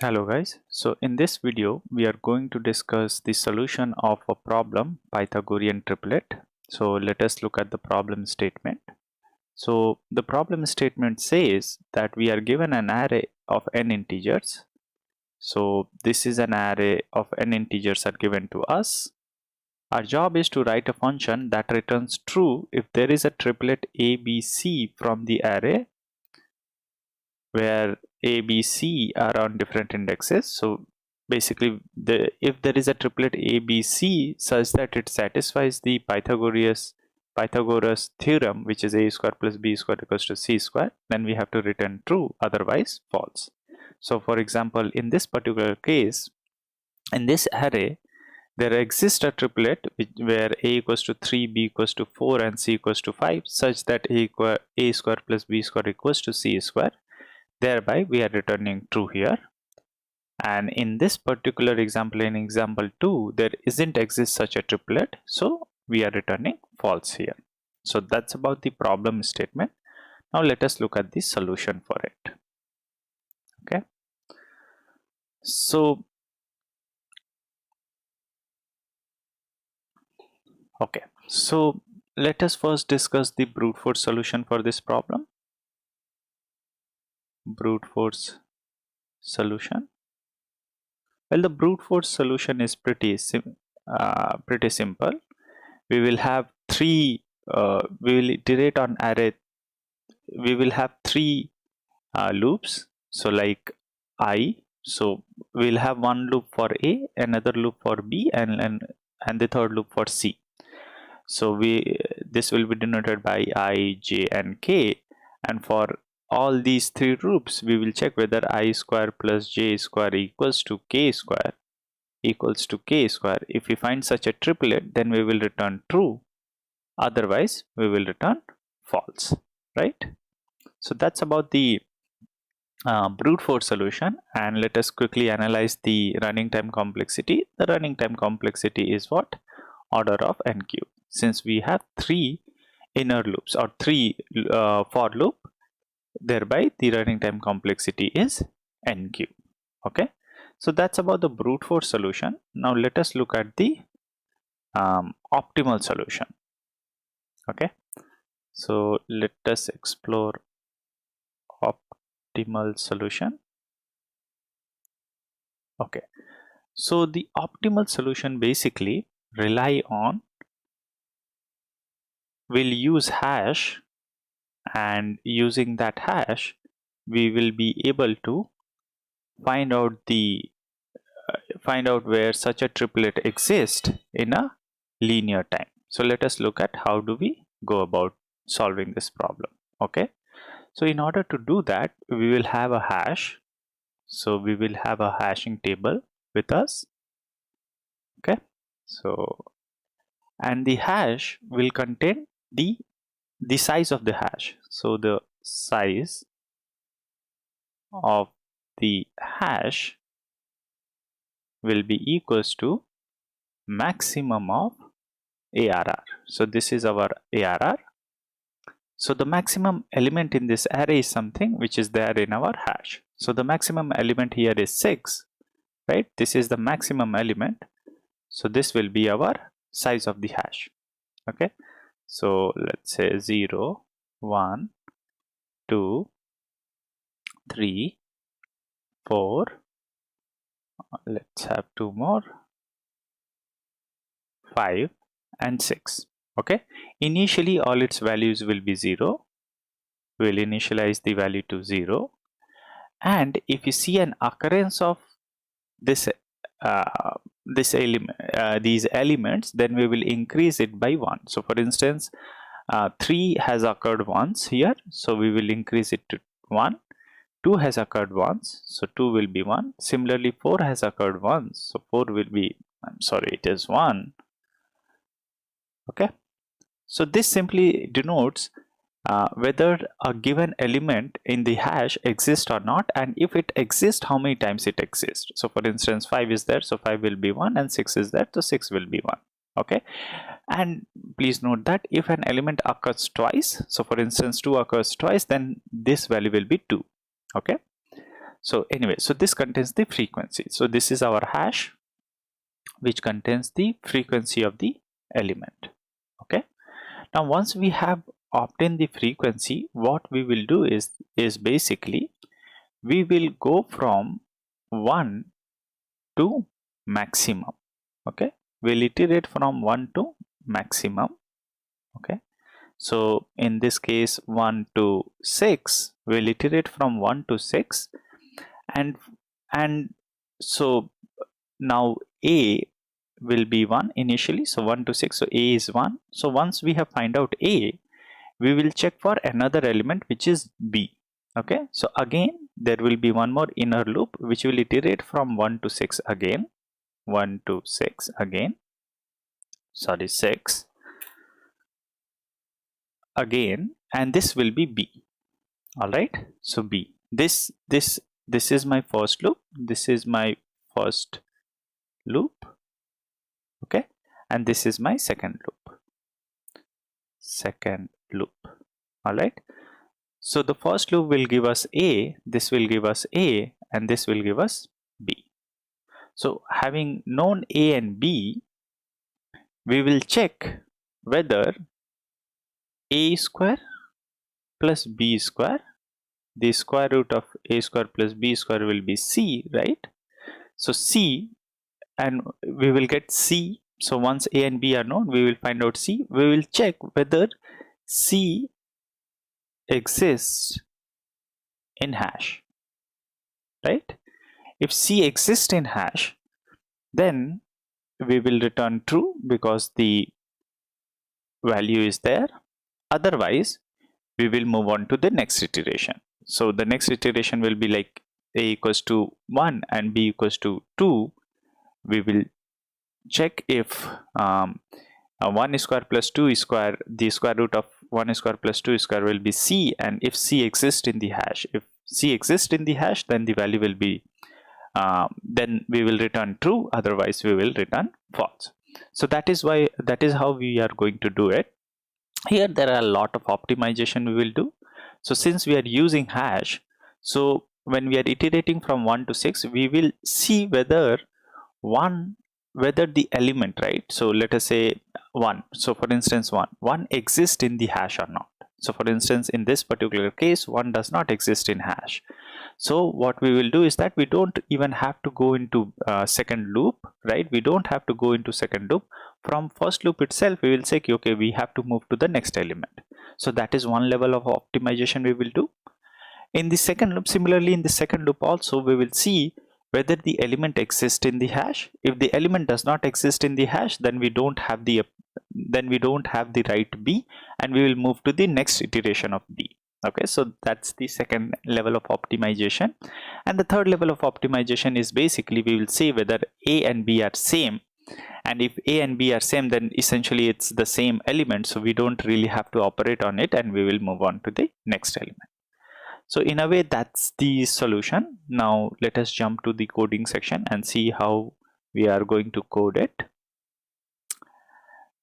Hello guys, so in this video we are going to discuss the solution of a problem Pythagorean triplet. So let us look at the problem statement. So the problem statement says that we are given an array of n integers. So this is an array of n integers are given to us. Our job is to write a function that returns true if there is a triplet ABC from the array where A, B, C are on different indexes. So basically, if there is a triplet A, B, C such that it satisfies the Pythagoras theorem, which is A square plus B square equals to C square, then we have to return true, otherwise false. So for example, in this particular case, in this array, there exists a triplet where A equals to 3, B equals to 4 and C equals to 5 such that A square plus B square equals to C square. Thereby we are returning true here, and in this particular example, in example 2, there isn't exist such a triplet, so we are returning false here. So that's about the problem statement. Now let us look at the solution for it. Okay, so let us first discuss the brute force solution for this problem. Brute force solution. Well, the brute force solution is pretty simple. We will have we will iterate on array. We will have three loops. So like I, so we'll have one loop for A, another loop for B, and the third loop for C. So this will be denoted by I, J, and K, and for all these three loops we will check whether I square plus J square equals to K square. If we find such a triplet, then we will return true, otherwise we will return false, right? So that's about the brute force solution, and let us quickly analyze the running time complexity. The running time complexity is what? Order of n cube. Since we have three inner loops or three for loop, thereby the running time complexity is n cube. Okay, so that's about the brute force solution. Now let us look at the optimal solution. Okay, so let us explore optimal solution. Okay, so the optimal solution basically rely on, we'll use hash, and using that hash we will be able to find out where such a triplet exists in a linear time. So let us look at how do we go about solving this problem. Okay, so in order to do that, we will have a hash. So we will have a hashing table with us. Okay, so and the hash will contain the size of the hash. So the size of the hash will be equals to maximum of ARR. So this is our ARR. So the maximum element in this array is something which is there in our hash. So the maximum element here is 6, right? This is the maximum element. So this will be our size of the hash. Okay, so let's say 0, 1, 2, 3, 4, let's have two more, 5 and 6. Okay, initially all its values will be 0. We'll initialize the value to 0, and if you see an occurrence of this these elements, then we will increase it by 1. So for instance, 3 has occurred once here, so we will increase it to 1. 2 has occurred once, so 2 will be 1. Similarly, 4 has occurred once, so 4 will be, it is 1. Okay, so this simply denotes whether a given element in the hash exists or not, and if it exists, how many times it exists. So for instance, 5 is there, so 5 will be 1, and 6 is there, so 6 will be 1. Okay, and please note that if an element occurs twice, so for instance 2 occurs twice, then this value will be 2. Okay, So anyway, so this contains the frequency. So this is our hash which contains the frequency of the element. Okay, now once we have obtained the frequency, what we will do is basically we will go from 1 to maximum. Okay, we'll iterate from 1 to maximum. Okay, so in this case 1 to 6, we'll iterate from 1 to 6, and so now a will be 1 initially, so 1 to 6, so a is 1. So once we have find out a, we will check for another element which is b. Okay, so again there will be one more inner loop which will iterate from 1 to 6 again, 1 to 6 again, sorry 6 again, and this will be b. All right, so b, this is my first loop, this is my first loop. Okay, and this is my second loop. All right, so the first loop will give us a, this will give us a, and this will give us b. So having known a and b, we will check whether a square plus b square, the square root of a square plus b square will be c, right? So c, and we will get c. So once a and b are known, we will find out c. We will check whether c exists in hash, right? If c exists in hash, then we will return true because the value is there. Otherwise, we will move on to the next iteration. So the next iteration will be like a equals to 1 and b equals to 2. We will check if 1 square plus 2 square, the square root of 1 square plus 2 square will be c, and if c exists in the hash, if c exists in the hash, then the value will be then we will return true, otherwise we will return false. So that is how we are going to do it. Here there are a lot of optimization we will do. So since we are using hash, so when we are iterating from 1 to 6, we will see whether the element, right? So let us say 1. So for instance 1 exists in the hash or not. So for instance, in this particular case, 1 does not exist in hash. So what we will do is that we don't even have to go into second loop, right? We don't have to go into second loop. From first loop itself, we will say, okay, we have to move to the next element. So that is one level of optimization we will do. In the second loop, similarly, in the second loop also, we will see whether the element exists in the hash. If the element does not exist in the hash, then we don't have the right b, and we will move to the next iteration of b. Okay, so that's the second level of optimization. And the third level of optimization is basically we will say whether a and b are same, and if a and b are same, then essentially it's the same element, so we don't really have to operate on it, and we will move on to the next element. So in a way, that's the solution. Now let us jump to the coding section and see how we are going to code it.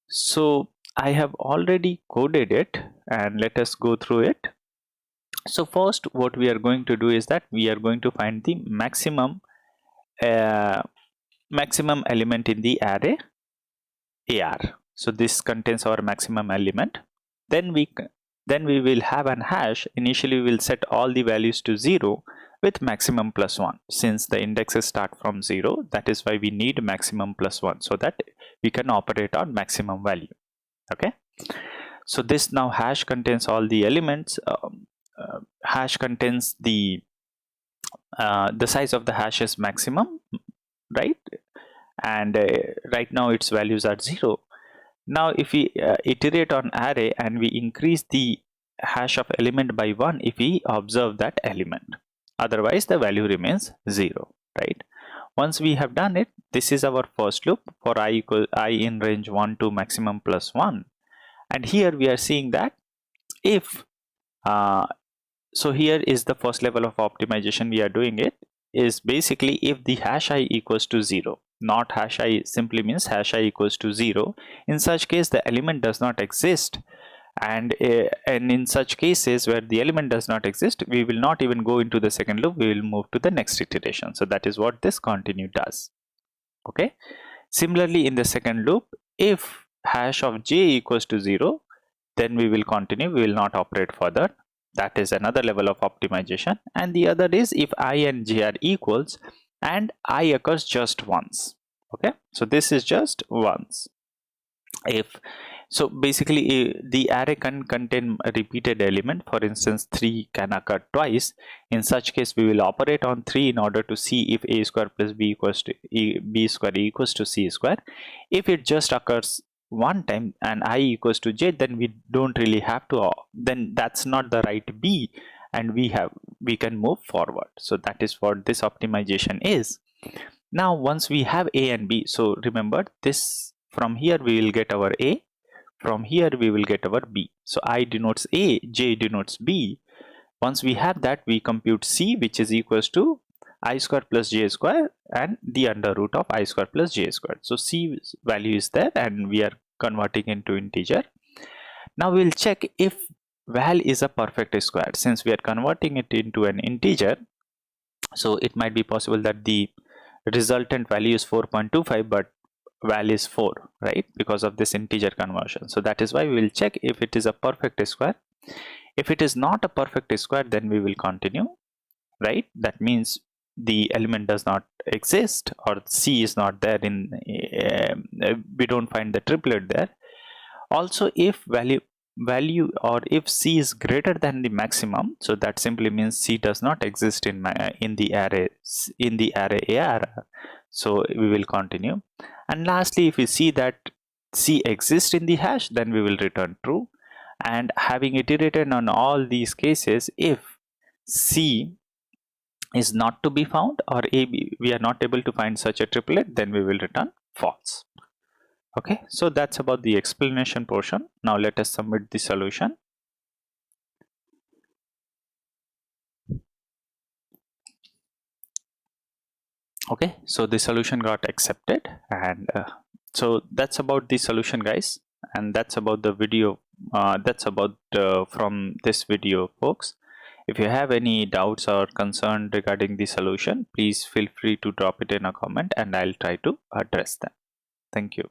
So I have already coded it, and let us go through it. So first, what we are going to do is that we are going to find the maximum element in the array AR. So this contains our maximum element. Then we will have an hash. Initially, we will set all the values to 0 with maximum plus 1. Since the indexes start from 0, that is why we need maximum plus 1, so that we can operate on maximum value. Okay. So this now hash contains all the elements. Hash contains the size of the hash is maximum, right? And right now its values are 0. Now if we iterate on array and we increase the hash of element by 1 if we observe that element, otherwise the value remains 0, right? Once we have done it, this is our first loop for I in range 1 to maximum plus 1. And here we are seeing that if so here is the first level of optimization we are doing. It is basically if the hash I equals to 0, not hash I simply means hash I equals to 0. In such case, the element does not exist and in such cases where the element does not exist, we will not even go into the second loop, we will move to the next iteration. So that is what this continue does. Okay, similarly in the second loop, if hash of j equals to 0, then we will continue, we will not operate further. That is another level of optimization. And the other is if I and j are equals and I occurs just once. Okay, so this is just once. If so, basically the array can contain a repeated element. For instance, 3 can occur twice. In such case, we will operate on 3 in order to see if a square plus b equals to b square equals to c square. If it just occurs one time and I equals to j, then we don't really have to, then that's not the right b, and we can move forward. So that is what this optimization is. Now once we have a and b, so remember this, from here we will get our a, from here we will get our b. So I denotes a, j denotes b. Once we have that, we compute c, which is equals to I square plus j square and the under root of I square plus j square. So c value is there and we are converting into integer. Now we'll check if val is a perfect square. Since we are converting it into an integer, so it might be possible that the resultant value is 4.25 but val is 4, right, because of this integer conversion. So that is why we will check if it is a perfect square. If it is not a perfect square, then we will continue, right? That means the element does not exist, or c is not there in we don't find the triplet there. Also, if value or if c is greater than the maximum, so that simply means c does not exist in the array AR. So we will continue. And lastly, if we see that c exists in the hash, then we will return true. And having iterated on all these cases, if c is not to be found, or we are not able to find such a triplet, then we will return false. Okay, so that's about the explanation portion. Now let us submit the solution. Okay, so the solution got accepted, and so that's about the solution, guys, and that's about the video. That's about from this video, folks. If you have any doubts or concern regarding the solution, please feel free to drop it in a comment and I'll try to address them. Thank you.